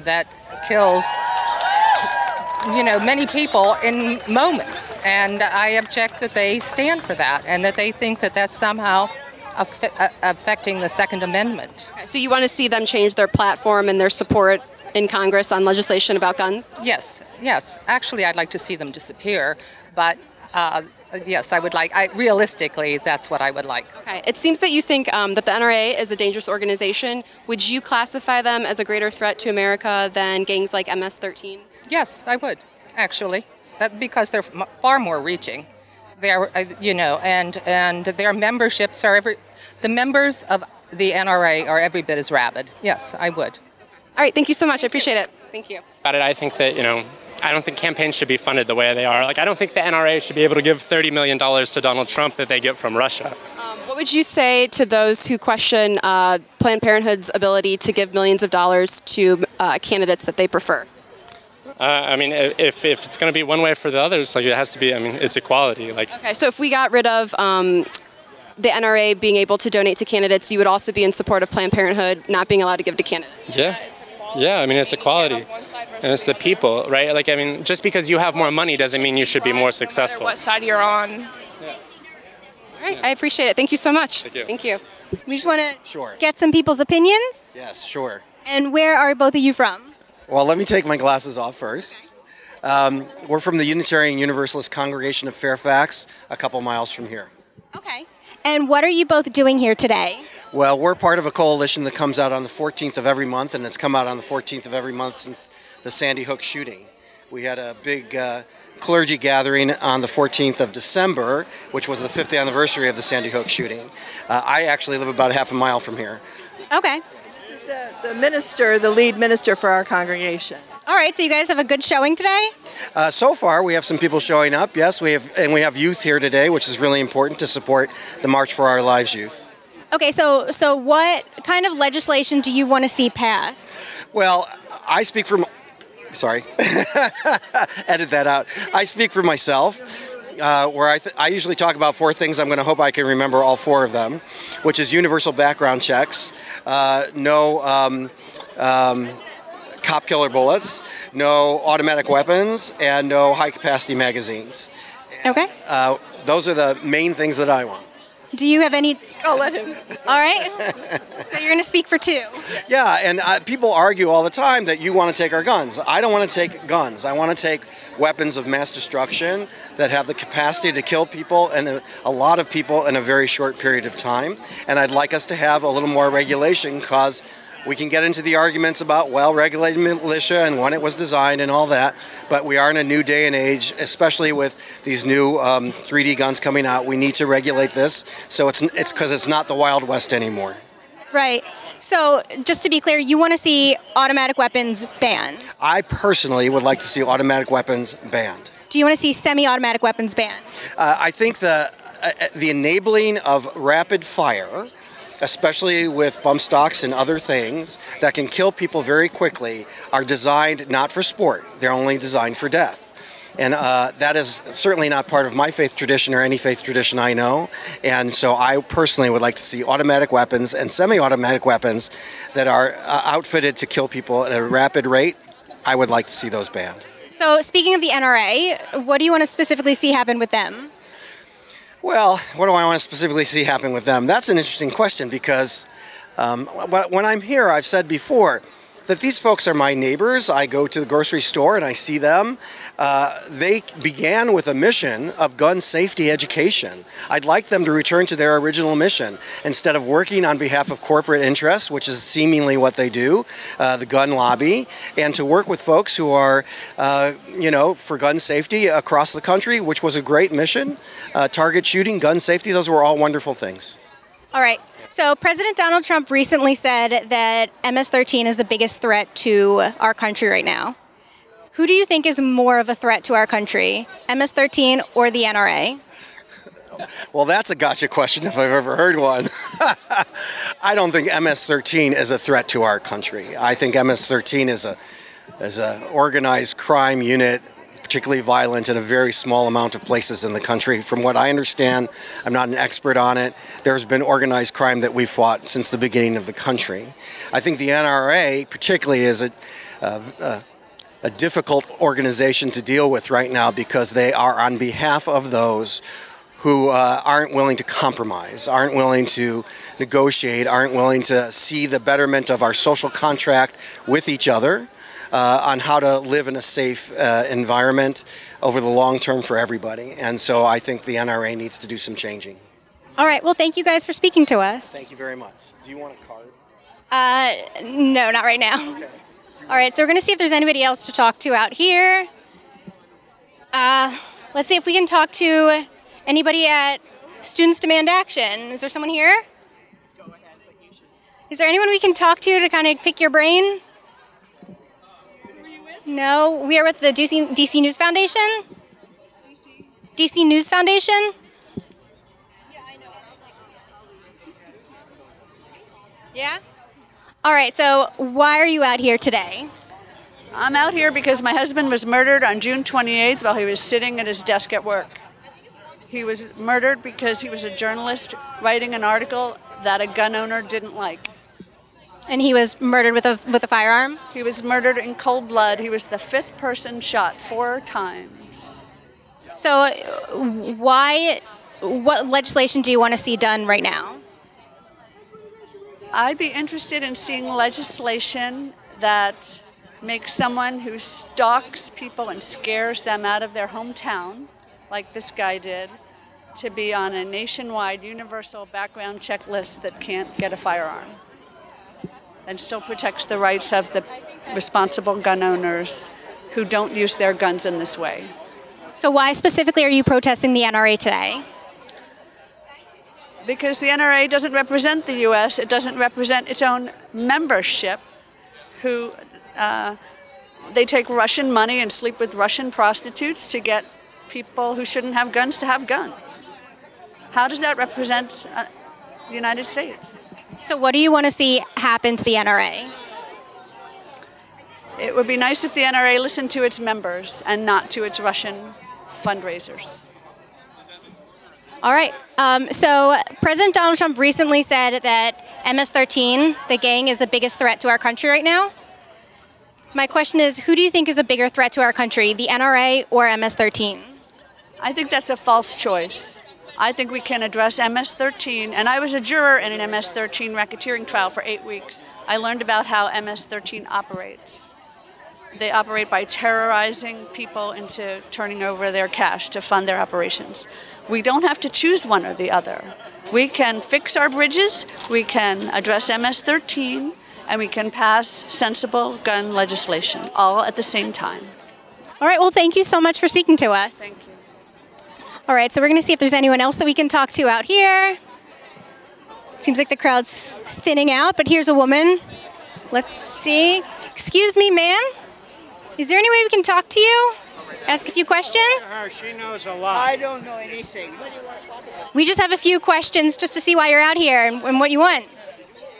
that kills, many people in moments. And I object that they stand for that and that they think that that's somehow affecting the Second Amendment. Okay, so you want to see them change their platform and their support in Congress on legislation about guns? Yes, yes. Actually, I'd like to see them disappear, but yes, I would like, realistically, that's what I would like. Okay, it seems that you think that the NRA is a dangerous organization. Would you classify them as a greater threat to America than gangs like MS-13? Yes, I would, actually, because they're far more reaching. They're, and their memberships are the members of the NRA are every bit as rabid. Yes, I would. All right, thank you so much. I appreciate it. Thank you. I think that, I don't think campaigns should be funded the way they are. Like, I don't think the NRA should be able to give $30 million to Donald Trump that they get from Russia. What would you say to those who question Planned Parenthood's ability to give millions of dollars to candidates that they prefer? If it's going to be one way for the others, like, it has to be, it's equality. Like. Okay, so if we got rid of the NRA being able to donate to candidates, you would also be in support of Planned Parenthood not being allowed to give to candidates? Yeah. Yeah, it's equality. And it's the people, right? Like, just because you have more money doesn't mean you should be more successful. What side you're on. All right, I appreciate it. Thank you so much. Thank you. Thank you. We just want to get some people's opinions. Yes, sure. And where are both of you from? Well, let me take my glasses off first. We're from the Unitarian Universalist Congregation of Fairfax, a couple miles from here. Okay. And what are you both doing here today? Well, we're part of a coalition that comes out on the 14th of every month, and it's come out on the 14th of every month since the Sandy Hook shooting. We had a big clergy gathering on the 14th of December, which was the 5th anniversary of the Sandy Hook shooting. I actually live about half a mile from here. Okay. This is the minister, the lead minister for our congregation. All right, so you guys have a good showing today? So far, we have some people showing up, yes, we have youth here today, which is really important to support the March for Our Lives youth. Okay, so what kind of legislation do you want to see passed? Well, I speak for, sorry, edit that out. I speak for myself, where I usually talk about 4 things. I'm going to hope I can remember all 4 of them, which is universal background checks, no cop killer bullets, no automatic weapons, and no high-capacity magazines. Okay. Those are the main things that I want. Do you have any? I'll let him. All right. So you're going to speak for 2. Yeah, and people argue all the time that you want to take our guns. I don't want to take guns. I want to take weapons of mass destruction that have the capacity to kill people and a lot of people in a very short period of time. And I'd like us to have a little more regulation because we can get into the arguments about well-regulated militia and when it was designed and all that, but we are in a new day and age, especially with these new 3D guns coming out. We need to regulate this, so it's because it's not the Wild West anymore. Right. So just to be clear, you want to see automatic weapons banned? I personally would like to see automatic weapons banned. Do you want to see semi-automatic weapons banned? I think the enabling of rapid fire, especially with bump stocks and other things that can kill people very quickly, are designed not for sport. They're only designed for death. And that is certainly not part of my faith tradition or any faith tradition I know. And so I personally would like to see automatic weapons and semi-automatic weapons that are outfitted to kill people at a rapid rate. I would like to see those banned. So speaking of the NRA, what do you want to specifically see happen with them? Well, what do I want to specifically see happen with them? That's an interesting question because when I'm here, I've said before that these folks are my neighbors. I go to the grocery store and I see them. They began with a mission of gun safety education. I'd like them to return to their original mission instead of working on behalf of corporate interests, which is seemingly what they do, the gun lobby, and to work with folks who are, for gun safety across the country, which was a great mission. Target shooting, gun safety, those were all wonderful things. All right. So President Donald Trump recently said that MS-13 is the biggest threat to our country right now. Who do you think is more of a threat to our country, MS-13 or the NRA? Well, that's a gotcha question if I've ever heard one. I don't think MS-13 is a threat to our country. I think MS-13 is an organized crime unit, particularly violent in a very small amount of places in the country. From what I understand, I'm not an expert on it, there's been organized crime that we've fought since the beginning of the country. I think the NRA particularly is a difficult organization to deal with right now because they are on behalf of those who aren't willing to compromise, aren't willing to negotiate, aren't willing to see the betterment of our social contract with each other on how to live in a safe environment over the long term for everybody. And so I think the NRA needs to do some changing. All right, well, thank you guys for speaking to us. Thank you very much. Do you want a card? No, not right now. Okay. All right, so we're gonna see if there's anybody else to talk to out here. Let's see if we can talk to anybody at Students Demand Action. Is there someone here? Is there anyone we can talk to kind of pick your brain? No, we are with the DC News Foundation. DC News Foundation? Yeah? All right, so why are you out here today? I'm out here because my husband was murdered on June 28th while he was sitting at his desk at work. He was murdered because he was a journalist writing an article that a gun owner didn't like. And he was murdered with a firearm? He was murdered in cold blood. He was the 5th person shot 4 times. So what legislation do you want to see done right now? I'd be interested in seeing legislation that makes someone who stalks people and scares them out of their hometown, like this guy did, to be on a nationwide universal background check list that can't get a firearm and still protects the rights of the responsible gun owners who don't use their guns in this way. So why specifically are you protesting the NRA today? Because the NRA doesn't represent the U.S., it doesn't represent its own membership, who they take Russian money and sleep with Russian prostitutes to get people who shouldn't have guns to have guns. How does that represent the United States? So what do you want to see happen to the NRA? It would be nice if the NRA listened to its members and not to its Russian fundraisers. All right. So President Donald Trump recently said that MS-13, the gang, is the biggest threat to our country right now. My question is, who do you think is a bigger threat to our country, the NRA or MS-13? I think that's a false choice. I think we can address MS-13, and I was a juror in an MS-13 racketeering trial for 8 weeks. I learned about how MS-13 operates. They operate by terrorizing people into turning over their cash to fund their operations. We don't have to choose one or the other. We can fix our bridges, we can address MS-13, and we can pass sensible gun legislation, all at the same time. All right, well, thank you so much for speaking to us. Thank you. All right, so we're going to see if there's anyone else that we can talk to out here. Seems like the crowd's thinning out, but here's a woman. Let's see. Excuse me, ma'am. Is there any way we can talk to you? Ask a few questions? She knows a lot. I don't know anything. What do you want to talk about? We just have a few questions just to see why you're out here and what you want.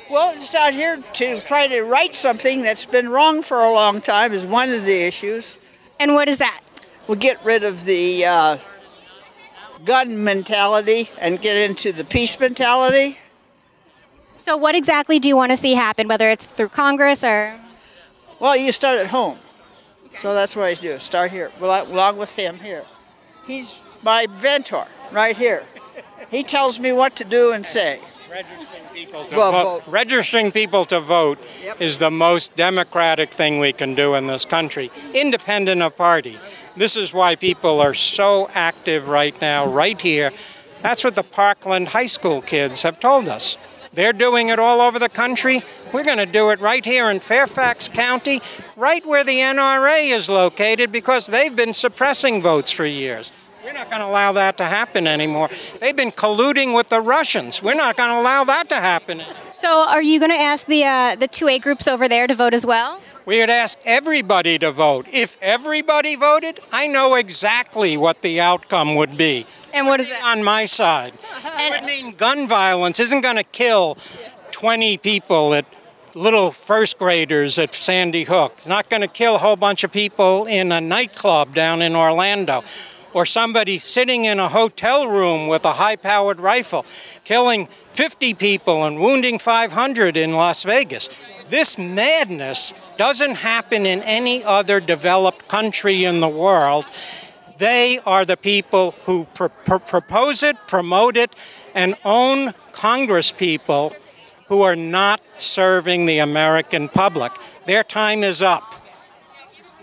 Well, just out here to try to right something that's been wrong for a long time is one of the issues. And what is that? We'll get rid of the gun mentality and get into the peace mentality. So what exactly do you want to see happen, whether it's through Congress or? Well, you start at home. So that's what I do, start here, along with him here. He's my mentor, right here. He tells me what to do and say. Registering people to vote is the most democratic thing we can do in this country, independent of party. This is why people are so active right now, right here. That's what the Parkland High School kids have told us. They're doing it all over the country. We're going to do it right here in Fairfax County, right where the NRA is located, because they've been suppressing votes for years. We're not going to allow that to happen anymore. They've been colluding with the Russians. We're not going to allow that to happen. So are you going to ask the 2A groups over there to vote as well? We would ask everybody to vote. If everybody voted, I know exactly what the outcome would be. And what is that? On my side. It would mean gun violence isn't going to kill 20 people at little first graders at Sandy Hook. It's not going to kill a whole bunch of people in a nightclub down in Orlando, or somebody sitting in a hotel room with a high-powered rifle, killing 50 people and wounding 500 in Las Vegas. This madness doesn't happen in any other developed country in the world. They are the people who propose it, promote it, and own Congress people who are not serving the American public. Their time is up.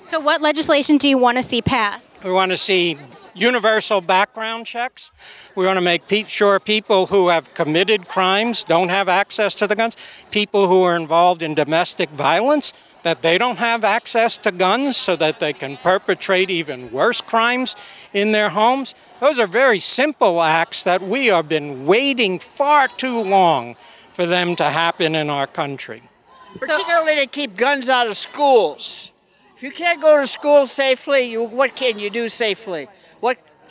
So what legislation do you want to see passed? We want to see universal background checks. We want to make sure people who have committed crimes don't have access to the guns. People who are involved in domestic violence, that they don't have access to guns so that they can perpetrate even worse crimes in their homes. Those are very simple acts that we have been waiting far too long for them to happen in our country. Particularly to keep guns out of schools. If you can't go to school safely, what can you do safely?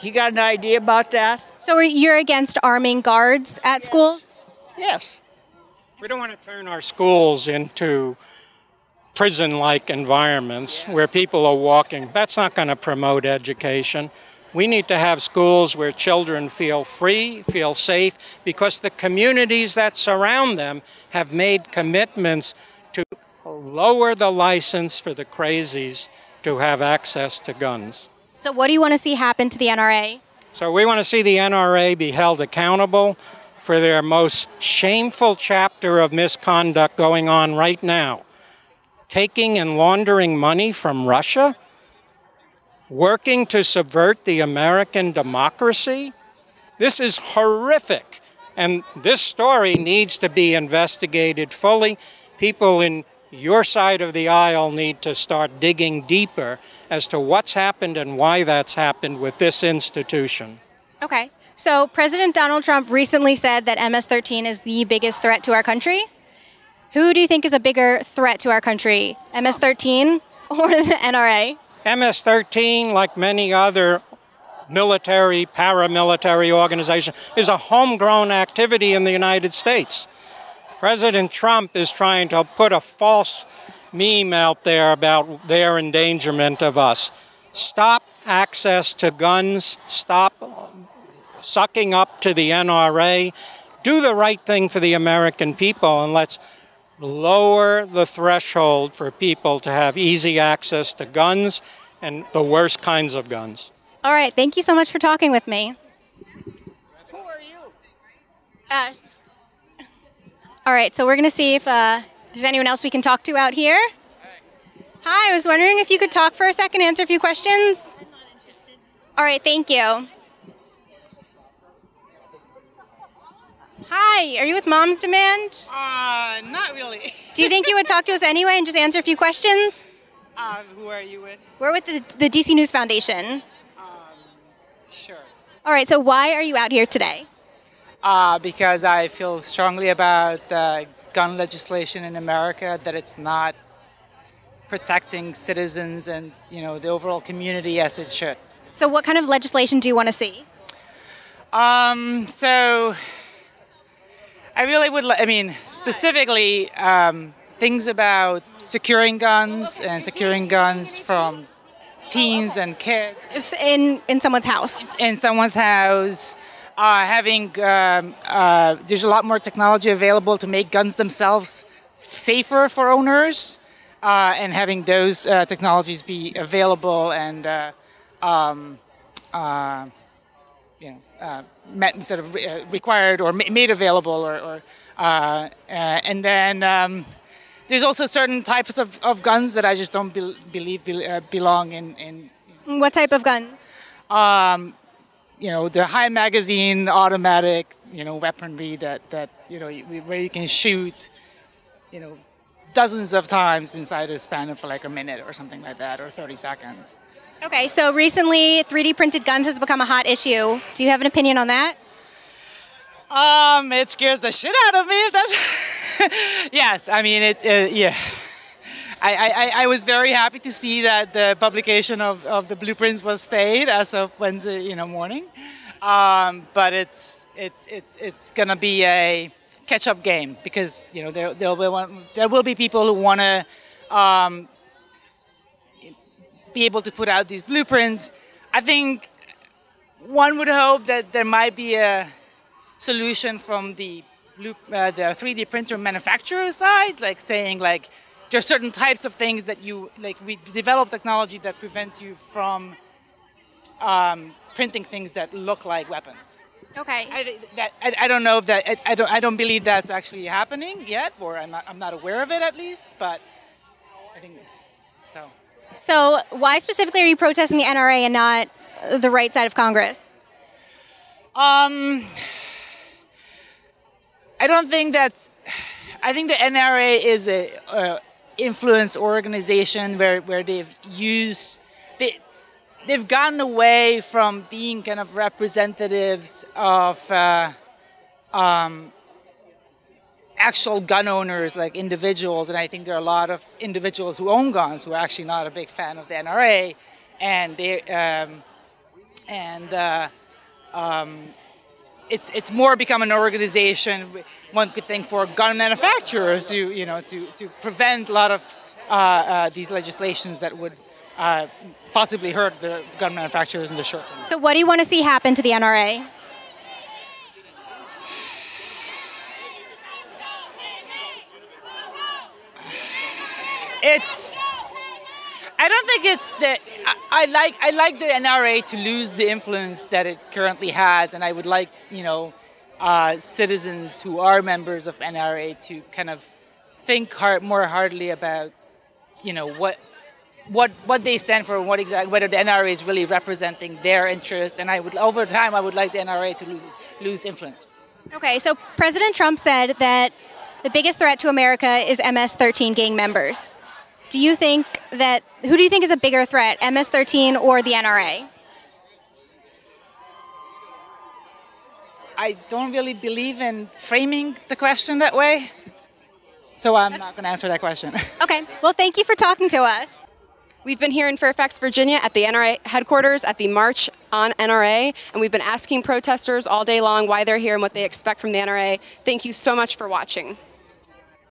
You got an idea about that? So you're against arming guards at schools? Yes. We don't want to turn our schools into prison-like environments where people are walking. That's not going to promote education. We need to have schools where children feel free, feel safe, because the communities that surround them have made commitments to lower the license for the crazies to have access to guns. So what do you want to see happen to the NRA? So we want to see the NRA be held accountable for their most shameful chapter of misconduct going on right now. Taking and laundering money from Russia, working to subvert the American democracy. This is horrific, and this story needs to be investigated fully. People in your side of the aisle need to start digging deeper as to what's happened and why that's happened with this institution. Okay, so President Donald Trump recently said that MS-13 is the biggest threat to our country. Who do you think is a bigger threat to our country, MS-13 or the NRA? MS-13, like many other military, paramilitary organizations, is a homegrown activity in the United States. President Trump is trying to put a false meme out there about their endangerment of us. Stop access to guns, stop sucking up to the NRA, do the right thing for the American people, and let's lower the threshold for people to have easy access to guns and the worst kinds of guns. All right, thank you so much for talking with me. Who are you? All right, so we're going to see if there's anyone else we can talk to out here. Hi, I was wondering if you could talk for a second, answer a few questions. I'm not interested. All right, thank you. Hi, are you with Moms Demand? Not really. Do you think you would talk to us anyway and just answer a few questions? Who are you with? We're with the DC News Foundation. Sure. All right, so why are you out here today? Because I feel strongly about gun legislation in America, that it's not protecting citizens and, you know, the overall community as it should. So what kind of legislation do you want to see? So I really would, specifically things about securing guns and securing guns from teens and kids. In someone's house. In someone's house. There's a lot more technology available to make guns themselves safer for owners, and having those technologies be available and instead of required or made available, and then there's also certain types of guns that I just don't believe belong in. What type of gun? The high magazine automatic, weaponry that where you can shoot, dozens of times inside a span of like a minute or something like that, or 30 seconds. Okay, so recently 3D printed guns has become a hot issue. Do you have an opinion on that? It scares the shit out of me. If that's yes, yeah. I was very happy to see that the publication of the blueprints was stayed as of Wednesday morning, but it's gonna be a catch-up game, because there will be people who want to be able to put out these blueprints. I think one would hope that there might be a solution from the 3D printer manufacturer side, like saying like there are certain types of things that we develop technology that prevents you from printing things that look like weapons. Okay. I don't know if that I don't believe that's actually happening yet, or I'm not aware of it at least, but I think so. So why specifically are you protesting the NRA and not the right side of Congress? I don't think that's. I think the NRA is a influence organization where they've gotten away from being kind of representatives of actual gun owners, like individuals, and I think there are a lot of individuals who own guns who are actually not a big fan of the NRA, and it's more become an organization, one could think, for gun manufacturers to prevent a lot of these legislations that would possibly hurt the gun manufacturers in the short term. So what do you want to see happen to the NRA? I don't think it's that. I like the NRA to lose the influence that it currently has, and I would like citizens who are members of NRA to kind of think more hardly about what they stand for, and whether the NRA is really representing their interests. And over time I would like the NRA to lose influence. Okay, so President Trump said that the biggest threat to America is MS-13 gang members. Who do you think is a bigger threat, MS-13 or the NRA? I don't really believe in framing the question that way, so I'm not going to answer that question. Okay, well, thank you for talking to us. We've been here in Fairfax, Virginia at the NRA headquarters at the March on NRA, and we've been asking protesters all day long why they're here and what they expect from the NRA. Thank you so much for watching.